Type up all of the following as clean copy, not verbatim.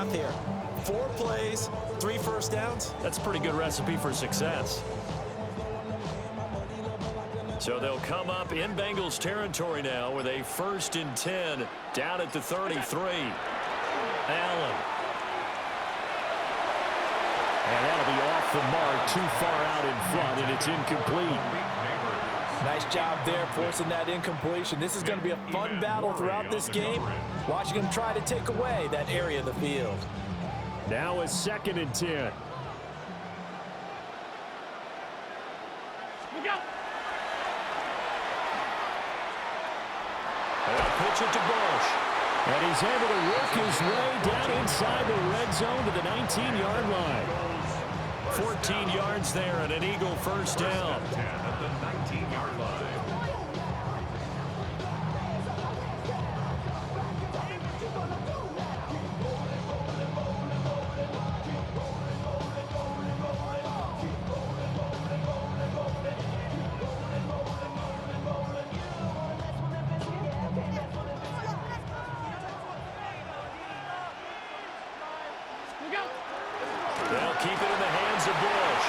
math here. 4 plays, 3 first downs. That's a pretty good recipe for success. So they'll come up in Bengals territory now with a 1st and 10 down at the 33. Allen. And that'll be off the mark, too far out in front, and it's incomplete. Nice job there forcing that incompletion. This is going to be a fun battle throughout this game. Watching him try to take away that area of the field. Now a 2nd and 10. Pitch it to Bush. And he's able to work his way down inside the red zone to the 19-yard line. 14 yards there and an Eagle first down. At the 19-yard line. They'll keep it in the hands of Bush.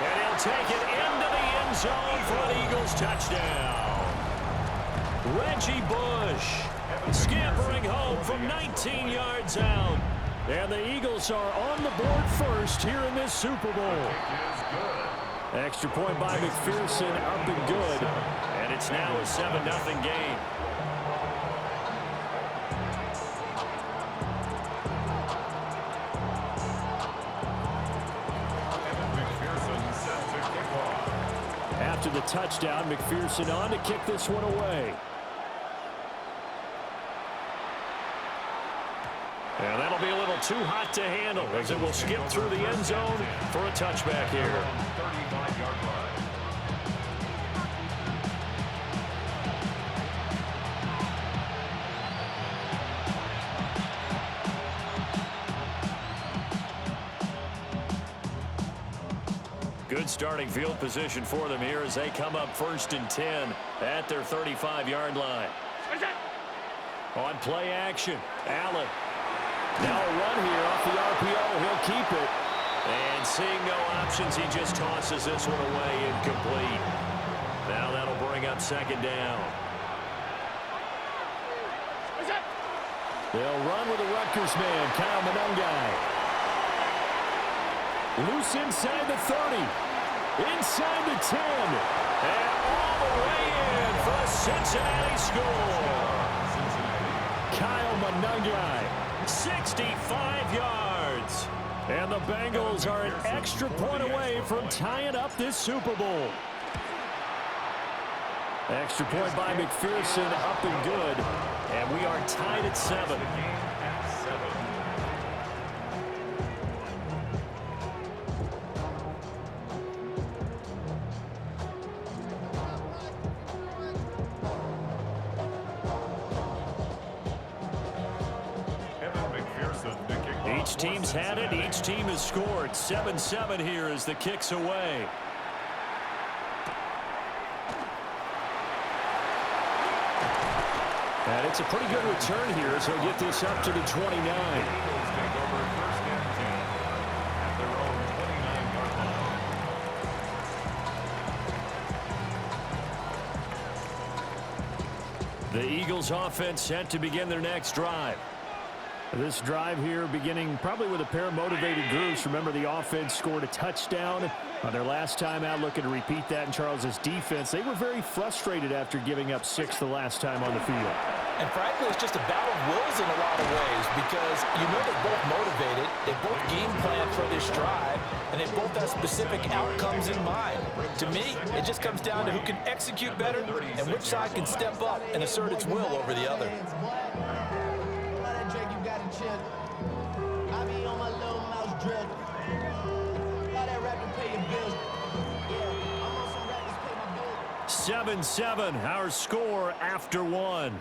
And he'll take it into the end zone for an Eagles touchdown. Reggie Bush scampering home from 19 yards out. And the Eagles are on the board first here in this Super Bowl. Extra point by McPherson, up and good. And it's now a 7-0 game. After the touchdown, McPherson on to kick this one away. And that'll be a little too hot to handle as it will skip through the end zone for a touchback here. 35-yard line. Good starting field position for them here as they come up 1st and 10 at their 35-yard line. On play action, Allen. Now a run here off the RPO. He'll keep it. And seeing no options, he just tosses this one away incomplete. Now that'll bring up 2nd down. They'll run with the Rutgers man, Kyle Monangai. Loose inside the 30. Inside the 10. And all the way in for a Cincinnati score. Kyle Monangai, 65 yards. And the Bengals are an extra point away from tying up this Super Bowl. Extra point by McPherson, up and good. And we are tied at 7. Each team's had it. Each team has scored. 7-7 here as the kick's away. And it's a pretty good return here as he'll get this up to the 29. The Eagles offense set to begin their next drive. This drive here beginning probably with a pair of motivated groups. Remember, the offense scored a touchdown on their last time out. Looking to repeat that in Charles's defense. They were very frustrated after giving up 6 the last time on the field. And frankly, it's just a battle of wills in a lot of ways because you know they're both motivated. They both game plan for this drive, and they both have specific outcomes in mind. To me, it just comes down to who can execute better and which side can step up and assert its will over the other. I be on my little mouse drill. All that rapping pay your bills. Yeah, I'm on some rappers pay my bills. 7-7, our score after 1.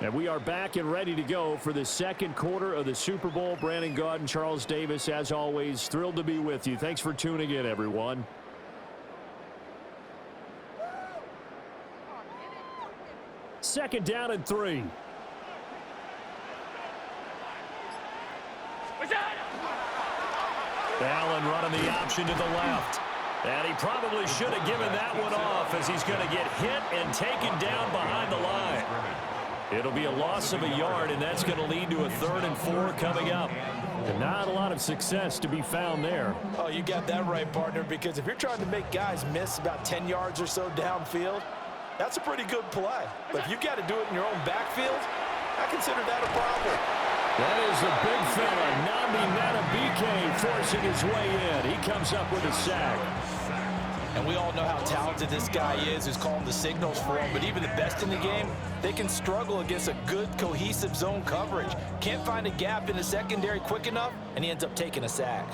And we are back and ready to go for the second quarter of the Super Bowl. Brandon Gaudin, Charles Davis, as always, thrilled to be with you. Thanks for tuning in, everyone. Second down and 3. Allen running the option to the left. And he probably should have given that one off as he's going to get hit and taken down behind the line. It'll be a loss of a yard, and that's going to lead to a 3rd and 4 coming up. And not a lot of success to be found there. Oh, you got that right, partner, because if you're trying to make guys miss about 10 yards or so downfield, that's a pretty good play. But if you got to do it in your own backfield, I consider that a problem. That is the big fella, Nnamdi Madubuike, forcing his way in. He comes up with a sack. And we all know how talented this guy is who's calling the signals for him. But even the best in the game, they can struggle against a good, cohesive zone coverage. Can't find a gap in the secondary quick enough, and he ends up taking a sack.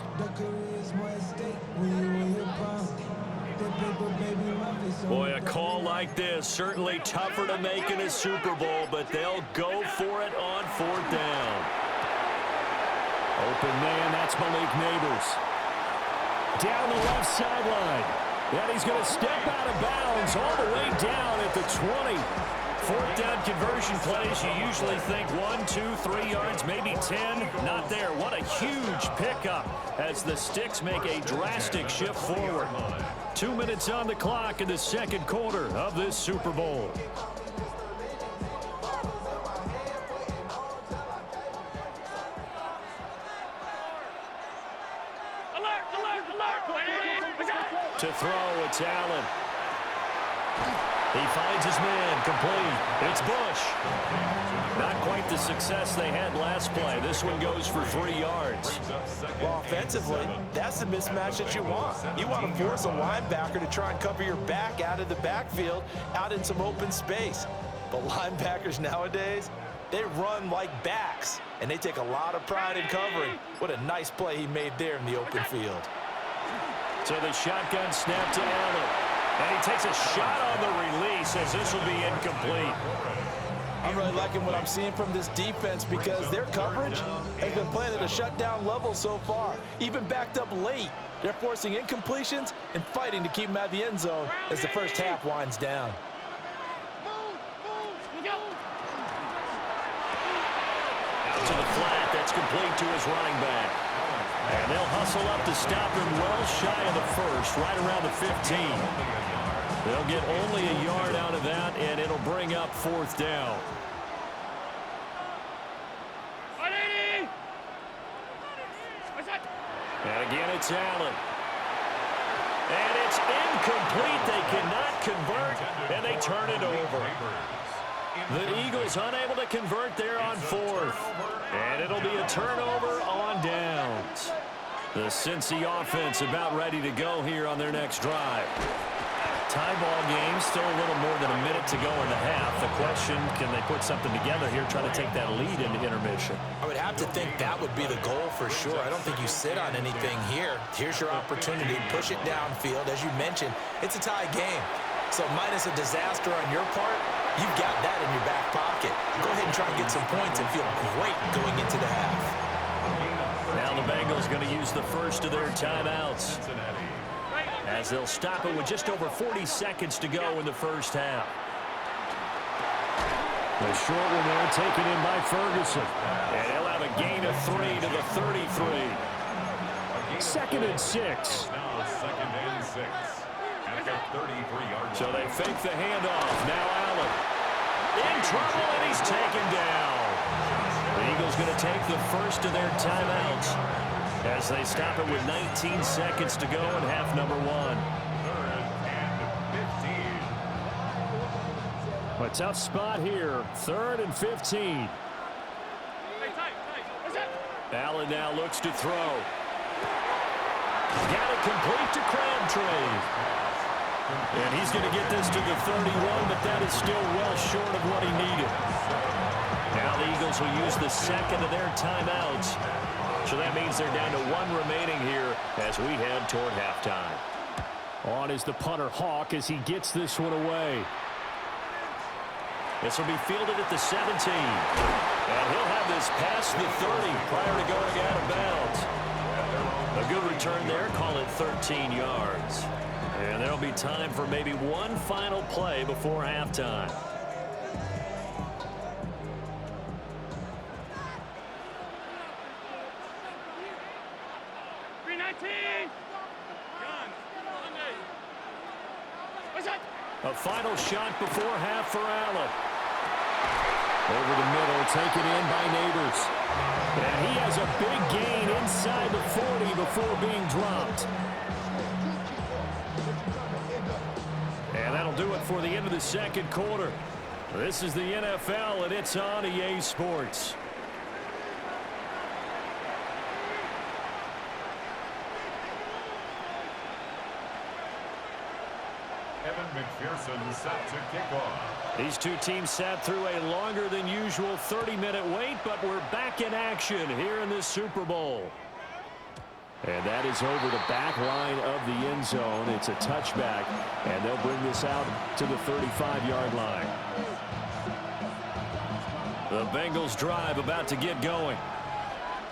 Boy, a call like this, certainly tougher to make in a Super Bowl, but they'll go for it on 4th down. Open man, that's Malik Neighbors. Down the left sideline. And he's going to step out of bounds all the way down at the 20. 4th down conversion plays, you usually think 1, 2, 3 yards, maybe 10. Not there. What a huge pickup as the Sticks make a drastic shift forward. 2 minutes on the clock in the second quarter of this Super Bowl. To throw, it's Allen. He finds his man, complete. It's Bush. Not quite the success they had last play. This one goes for 3 yards. Well, offensively, that's the mismatch that you want. You want to force a linebacker to try and cover your back out of the backfield, out in some open space. But linebackers nowadays, they run like backs, and they take a lot of pride in covering. What a nice play he made there in the open field. So the shotgun snap to Allen. And he takes a shot on the release as this will be incomplete. I'm really liking what I'm seeing from this defense because their coverage has been playing at a shutdown level so far. Even backed up late, they're forcing incompletions and fighting to keep them out of the end zone as the first half winds down. Out to the flat, that's complete to his running back. And they'll hustle up to stop him well shy of the first, right around the 15. They'll get only a yard out of that, and it'll bring up 4th down. And again, it's Allen. And it's incomplete. They cannot convert, and they turn it over. The Eagles unable to convert there on 4th. And it'll be a turnover on downs. The Cincy offense about ready to go here on their next drive. Tie ball game, still a little more than a minute to go in the half. The question, can they put something together here, try to take that lead into intermission? I would have to think that would be the goal for sure. I don't think you sit on anything here. Here's your opportunity. Push it downfield. As you mentioned, it's a tie game. So minus a disaster on your part, you've got that in your back pocket. Go ahead and try and get some points and feel great going into the half. Now the Bengals going to use the first of their timeouts, as they'll stop it with just over 40 seconds to go in the first half. The short one there taken in by Ferguson. And he'll have a gain of 3 to the 33. 2nd and 6. Now 2nd and 6. At the 33-yard. So they fake the handoff. Now Allen in trouble, and he's taken down. The Eagles going to take the first of their timeouts as they stop it with 19 seconds to go in half number 1. 3rd and 15. A tough spot here. 3rd and 15. Allen now looks to throw. Got it complete to Crabtree. And he's going to get this to the 31, but that is still well short of what he needed. Now the Eagles will use the second of their timeouts. So that means they're down to 1 remaining here as we head toward halftime. On is the punter Hawk as he gets this one away. This will be fielded at the 17. And he'll have this past the 30 prior to going out of bounds. A good return there, call it 13 yards. And there'll be time for maybe one final play before halftime. The final shot before half for Allen. Over the middle, taken in by Neighbors. And he has a big gain inside the 40 before being dropped. And that'll do it for the end of the second quarter. This is the NFL, and it's on EA Sports. Evan McPherson set to kick off. These two teams sat through a longer than usual 30-minute wait, but we're back in action here in this Super Bowl. And that is over the back line of the end zone. It's a touchback, and they'll bring this out to the 35-yard line. The Bengals drive about to get going.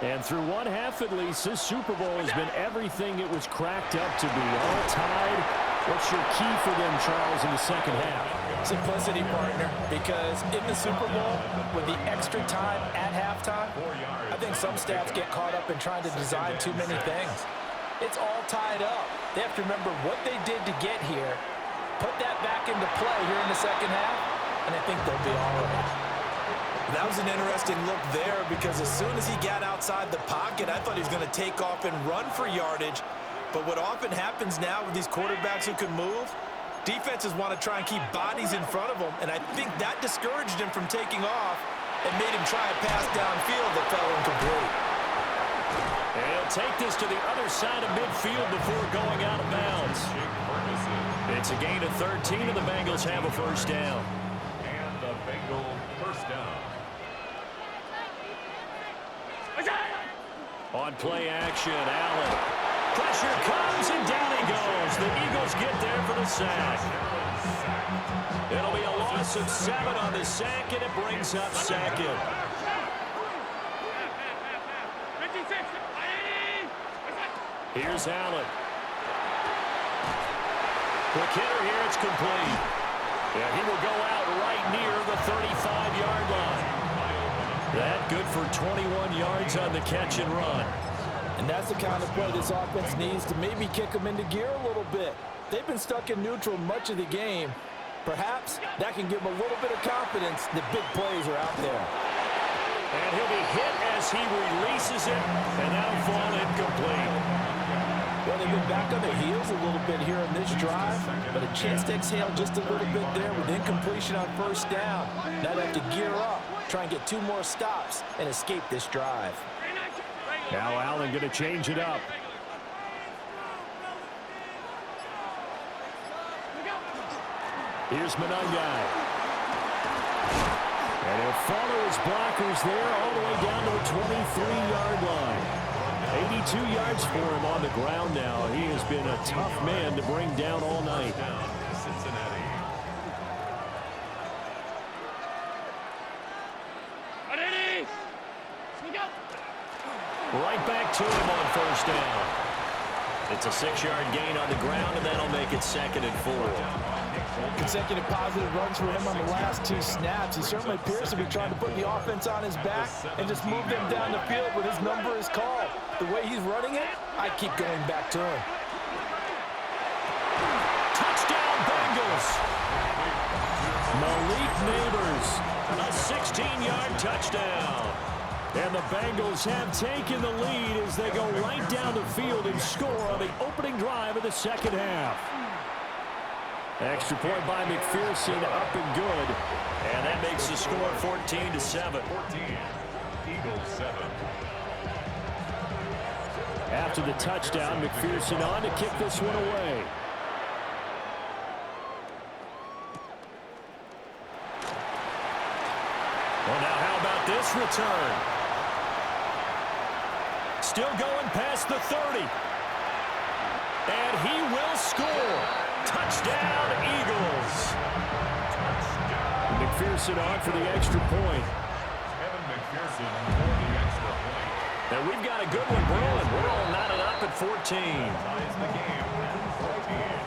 And through one half at least, this Super Bowl has been everything it was cracked up to be. All tied. What's your key for them, Charles, in the second half? Simplicity, partner, because in the Super Bowl, with the extra time at halftime, I think some staffs get caught up in trying to design too many things. It's all tied up. They have to remember what they did to get here, put that back into play here in the second half, and I think they'll be all right. That was an interesting look there because as soon as he got outside the pocket, I thought he was going to take off and run for yardage. But what often happens now with these quarterbacks who can move, defenses want to try and keep bodies in front of them, and I think that discouraged him from taking off and made him try a pass downfield that fell incomplete. And he'll take this to the other side of midfield before going out of bounds. It's a gain of 13, and the Bengals have a first down. And the Bengal first down. On play action, Allen. Pressure comes, and down he goes. The Eagles get there for the sack. It'll be a loss of 7 on the sack, and it brings up second. Here's Allen. Quick hitter here, it's complete. And he will go out right near the 35-yard line. That good for 21 yards on the catch and run. And that's the kind of play this offense needs to maybe kick them into gear a little bit. They've been stuck in neutral much of the game. Perhaps that can give them a little bit of confidence that big plays are out there. And he'll be hit as he releases it, and that'll fall incomplete. Well, they've been back on their heels a little bit here in this drive, but a chance to exhale just a little bit there with incompletion on first down. Now they have to gear up, try and get 2 more stops, and escape this drive. Now Allen going to change it up. Here's Monangai. And he'll follow his blockers there all the way down to the 23-yard line. 82 yards for him on the ground now. He has been a tough man to bring down all night. Cincinnati. Right back to him on first down. It's a 6-yard gain on the ground, and that'll make it 2nd and 4. Consecutive positive runs for him on the last 2 snaps. He certainly appears to be trying to put the offense on his back and just move them down the field when his number is called. The way he's running it, I keep going back to him. Touchdown, Bengals. Malik Neighbors, a 16-yard touchdown. And the Bengals have taken the lead as they go right down the field and score on the opening drive of the second half. Extra point by McPherson, up and good. And that makes the score 14-7. 14. Eagles 7. After the touchdown, McPherson on to kick this one away. Well, now how about this return? Still going past the 30. And he will score. Touchdown, Eagles. McPherson on for the extra point. Evan McPherson for the extra point. And we've got a good one brewing. We're all knotted up at 14. Ties the game at 14.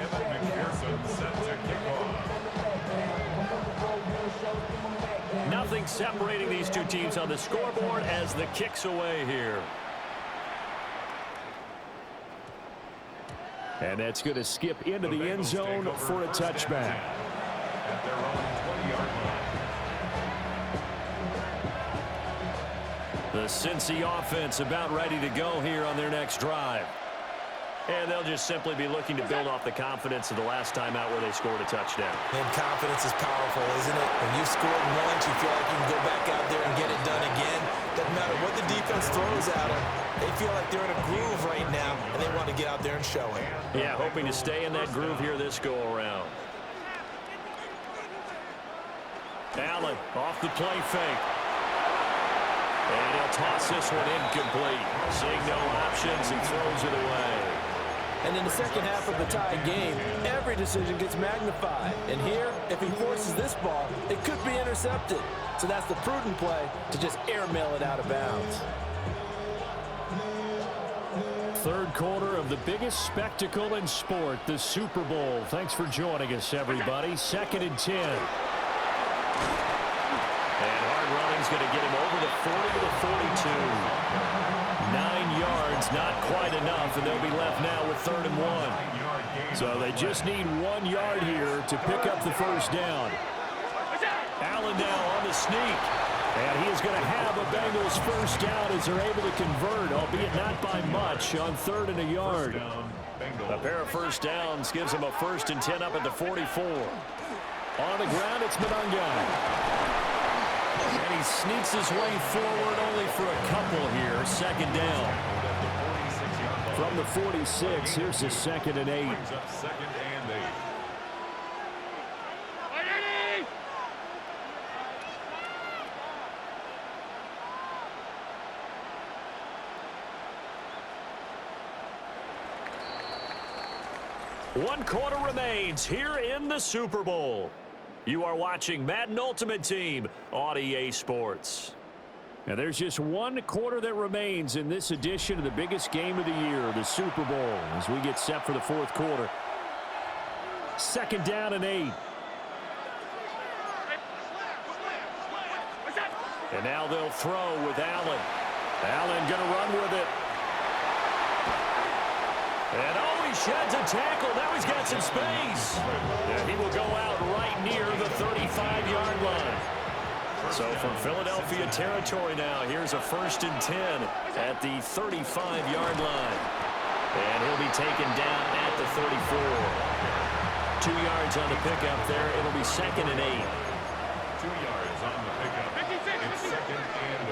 Evan McPherson set to kick off. nothing separating these two teams on the scoreboard as the kick's away here. And that's going to skip into the end zone for a touchback. At their own 20-yard line. The Cincy offense about ready to go here on their next drive. And they'll just simply be looking to build off the confidence of the last time out where they scored a touchdown. And confidence is powerful, isn't it? When you've scored once, you feel like you can go back out there and get it done again. Doesn't matter what the defense throws at them. They feel like they're in a groove right now, and they want to get out there and show it. Yeah, hoping to stay in that groove here this go-around. Allen off the play fake. And he'll toss this one incomplete. Seeing no options, he throws it away. And in the second half of the tie game, every decision gets magnified. And here, if he forces this ball, it could be intercepted. So that's the prudent play to just airmail it out of bounds. Third quarter of the biggest spectacle in sport, the Super Bowl. Thanks for joining us, everybody. 2nd and 10. And hard running's going to get him over the 40 to the 42. 9 yards, not quite enough, and they'll be left now with 3rd and 1. So they just need 1 yard here to pick up the first down. Allen now on the sneak. And he is going to have a Bengals first down as they're able to convert, albeit not by much, on 3rd and a yard. A pair of first downs gives him a 1st and 10 up at the 44. On the ground, it's Monangai. And he sneaks his way forward only for a couple here. 2nd down. From the 46, here's the 2nd and 8. Brings up 2nd and 8. One quarter remains here in the Super Bowl. You are watching Madden Ultimate Team on EA Sports. And there's just one quarter that remains in this edition of the biggest game of the year, the Super Bowl, as we get set for the 4th quarter. 2nd down and 8. And now they'll throw with Allen. Allen going to run with it. And oh, he sheds a tackle. Now he's got some space. And he will go out right near the 35-yard line. So from Philadelphia territory now, here's a 1st and 10 at the 35-yard line. And he'll be taken down at the 34. 2 yards on the pickup there. It'll be 2nd and 8. 2 yards on the pickup. It's 2nd and 8.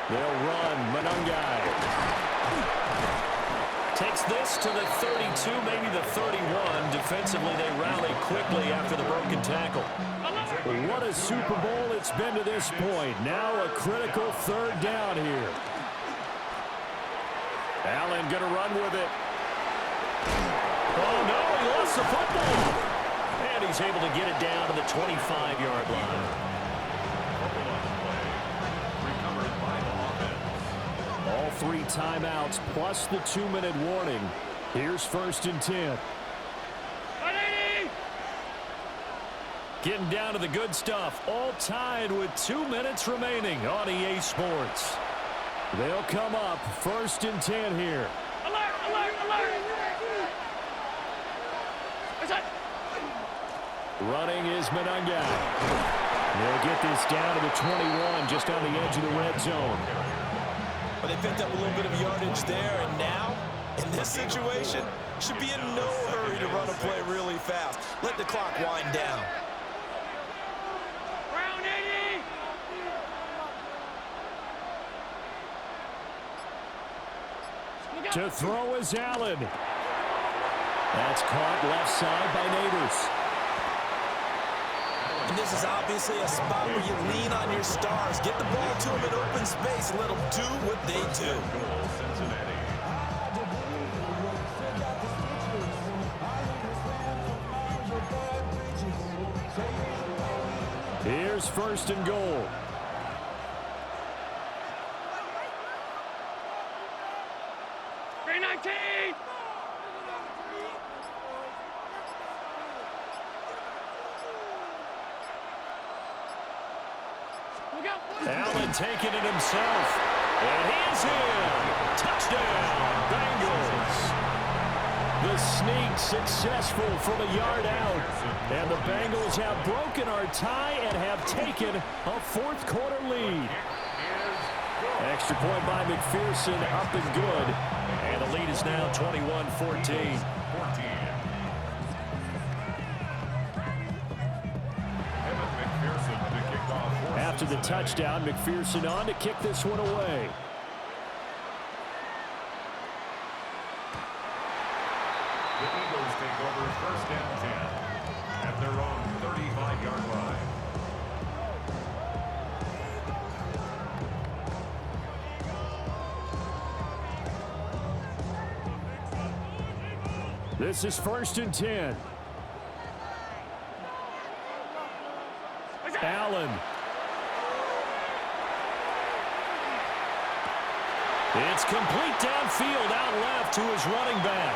They'll run. Monangai takes this to the 32, maybe the 31. Defensively, they rally quickly after the broken tackle. What a Super Bowl it's been to this point. Now a critical 3rd down here. Allen going to run with it. Oh, no, he lost the football. And he's able to get it down to the 25-yard line. All 3 timeouts plus the 2-minute warning. Here's 1st and 10. Getting down to the good stuff. All tied with 2 minutes remaining on EA Sports. They'll come up 1st and 10 here. Alert, alert, alert. Running is Monangai. They'll get this down to the 21, just on the edge of the red zone. Well, they picked up a little bit of yardage there, and now, in this situation, should be in no hurry to run a play really fast. Let the clock wind down. Round 80. To throw is Allen. That's caught left side by Neighbors. And this is obviously a spot where you lean on your stars. Get the ball to them in open space and let them do what they do. Here's 1st and goal. Allen taking it himself. And he is in. Touchdown, Bengals. The sneak successful from a yard out. And the Bengals have broken our tie and have taken a fourth-quarter lead. Extra point by McPherson, up and good. And the lead is now 21-14. After the touchdown, McPherson on to kick this one away. The Eagles take over first and 10 at their own 35-yard line. This is first and 10. Allen. It's complete downfield out left to his running back.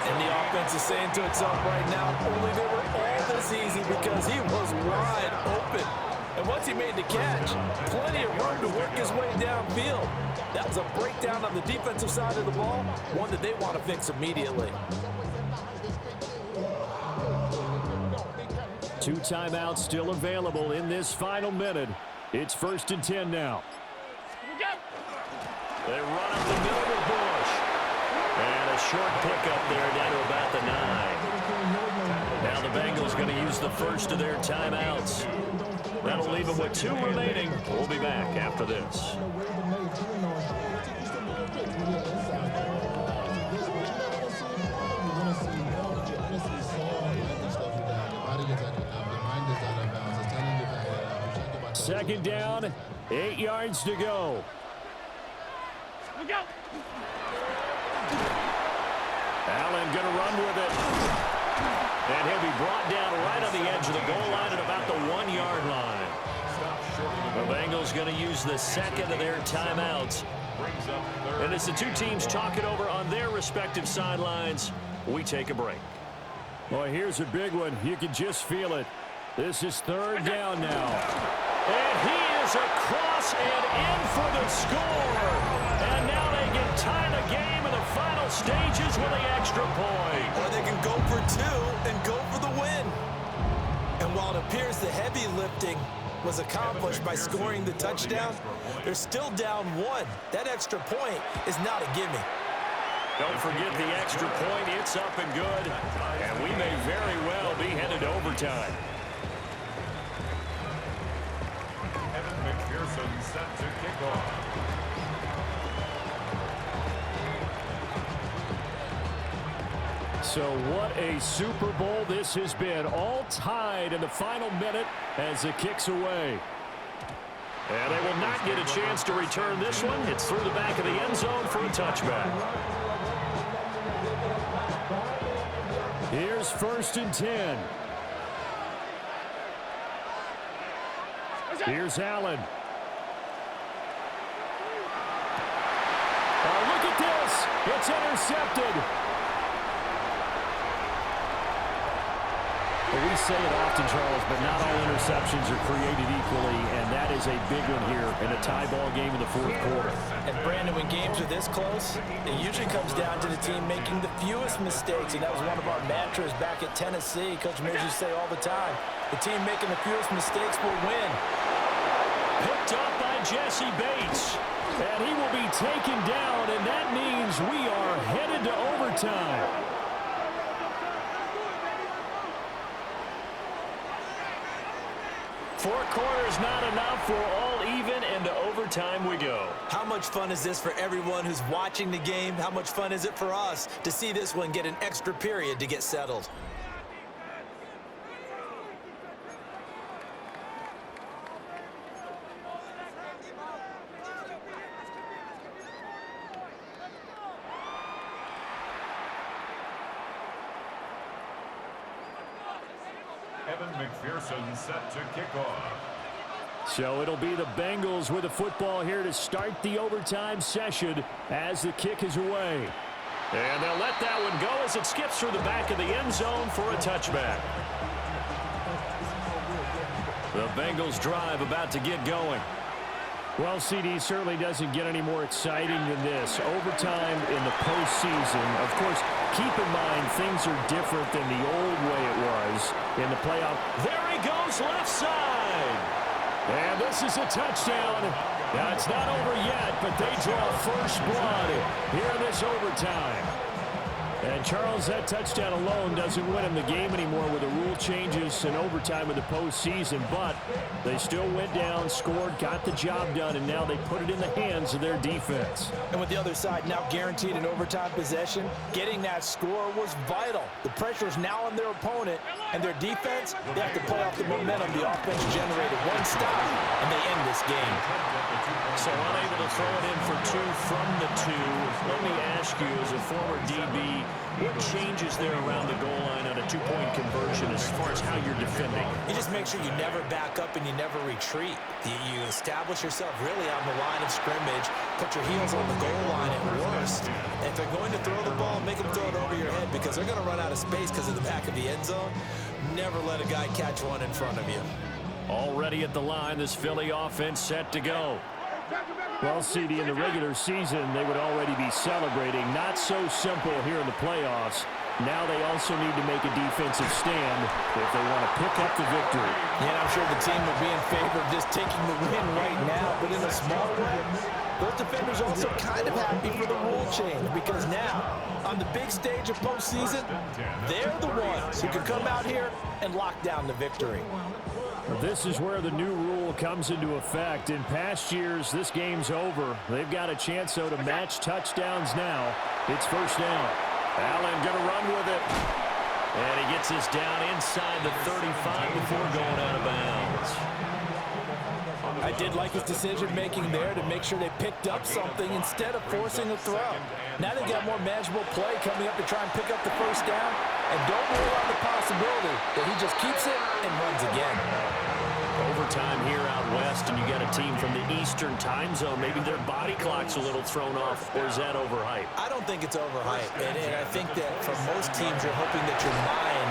And the offense is saying to itself right now, only they were all this easy because he was wide open. And once he made the catch, plenty of room to work his way downfield. That was a breakdown on the defensive side of the ball, one that they want to fix immediately. 2 timeouts still available in this final minute. It's first and 10 now. They run up the middle with Bush. And a short pickup there down to about the 9. Now the Bengals going to use the first of their timeouts. That'll leave them with 2 remaining. We'll be back after this. Second down, 8 yards to go. Allen going to run with it. And he'll be brought down right on the edge of the goal line at about the 1-yard line. The Bengals going to use the second of their timeouts. And as the 2 teams talk it over on their respective sidelines, we take a break. Well, here's a big one. You can just feel it. This is third down now. And he is across and in for the score. And now they can tie the game in the final stages with the extra point. Or they can go for 2 and go for the win. And while it appears the heavy lifting was accomplished by scoring the touchdown, they're still down 1. That extra point is not a gimme. Don't forget the extra point. It's up and good. And we may very well be headed to overtime. Evan McPherson set to kick off. So what a Super Bowl this has been. All tied in the final minute as it kicks away. And they will not get a chance to return this one. It's through the back of the end zone for a touchback. Here's first and 10. Here's Allen. Oh, look at this. It's intercepted. Well, we say it often, Charles, but not all interceptions are created equally, and that is a big one here in a tie ball game in the fourth quarter. And, Brandon, when games are this close, it usually comes down to the team making the fewest mistakes, and that was one of our mantras back at Tennessee. Coach Mills used to say all the time, the team making the fewest mistakes will win. Picked up by Jesse Bates, and he will be taken down, and that means we are headed to overtime. Four quarters not enough. We're all even, and to overtime we go. How much fun is this for everyone who's watching the game? How much fun is it for us to see this one get an extra period to get settled? Evan McPherson set to kick off. So it'll be the Bengals with the football here to start the overtime session as the kick is away. And they'll let that one go as it skips through the back of the end zone for a touchback. The Bengals drive about to get going. Well, CD certainly doesn't get any more exciting than this. Overtime in the postseason. Of course, keep in mind things are different than the old way it was in the playoff. There he goes, left side. And this is a touchdown. Now, it's not over yet, but they draw first blood here in this overtime. And Charles, that touchdown alone doesn't win him the game anymore with the rule changes in overtime in the postseason. But they still went down, scored, got the job done, and now they put it in the hands of their defense. And with the other side now guaranteed an overtime possession, getting that score was vital. The pressure is now on their opponent, and their defense, they have to play off the momentum the offense generated. One stop, and they end this game. So unable to throw it in for two from the two. Let me ask you, as a former DB, what changes there around the goal line on a two-point conversion as far as how you're defending? You just make sure you never back up and you never retreat. You establish yourself really on the line of scrimmage, put your heels on the goal line at worst. And if they're going to throw the ball, make them throw it over your head because they're going to run out of space because of the back of the end zone. Never let a guy catch one in front of you. Already at the line, this Philly offense set to go. Well, CD, in the regular season, they would already be celebrating. Not so simple here in the playoffs. Now they also need to make a defensive stand if they want to pick up the victory. Yeah, I'm sure the team would be in favor of just taking the win right now, but in a small way, those defenders are also kind of happy for the rule change because now, on the big stage of postseason, they're the ones who can come out here and lock down the victory. This is where the new rule comes into effect. In past years, this game's over. They've got a chance, though, to match touchdowns now. It's first down. Allen going to run with it. And he gets this down inside the 35 before going out of bounds. I did like his decision-making there to make sure they picked up something instead of forcing a throw. Now they've got more manageable play coming up to try and pick up the first down. And don't rule out the possibility that he just keeps it and runs again. Overtime here out west, and you got a team from the Eastern time zone. Maybe their body clock's a little thrown off, or is that overhyped? I don't think it's overhyped. And I think that for most teams, you're hoping that your mind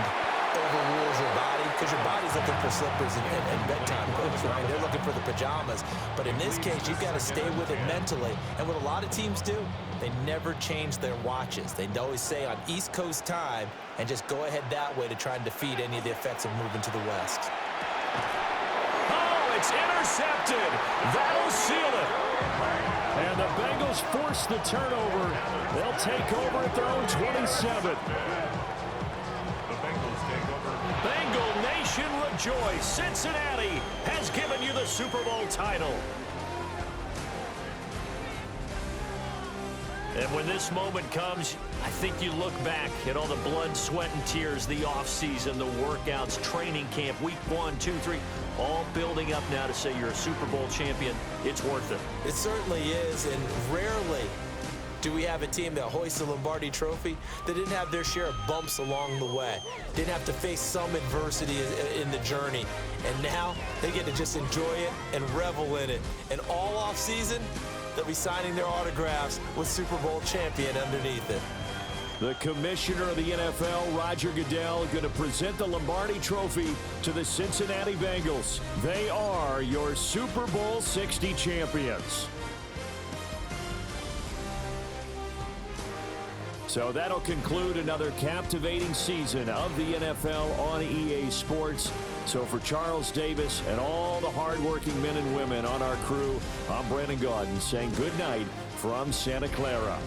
overrules your body because your body's looking for slippers and bedtime clothes, right? They're looking for the pajamas. But in this case, you've got to stay with it mentally. And what a lot of teams do, they never change their watches. They always say on East Coast time and just go ahead that way to try and defeat any of the effects of moving to the West. Oh, it's intercepted. That'll seal it. And the Bengals force the turnover. They'll take over at their own 27. Bengal Nation rejoice. Cincinnati has given you the Super Bowl title. And when this moment comes, I think you look back at all the blood, sweat, and tears, the offseason, the workouts, training camp, week 1, 2, 3, all building up now to say you're a Super Bowl champion. It's worth it. It certainly is, and rarely do we have a team that hoists the Lombardi Trophy that didn't have their share of bumps along the way, didn't have to face some adversity in the journey, and now they get to just enjoy it and revel in it. And all offseason, they'll be signing their autographs with Super Bowl champion underneath it. The commissioner of the NFL, Roger Goodell, going to present the Lombardi Trophy to the Cincinnati Bengals. They are your Super Bowl 60 champions. So that'll conclude another captivating season of the NFL on EA Sports. So for Charles Davis and all the hardworking men and women on our crew, I'm Brandon Gaudin saying good night from Santa Clara.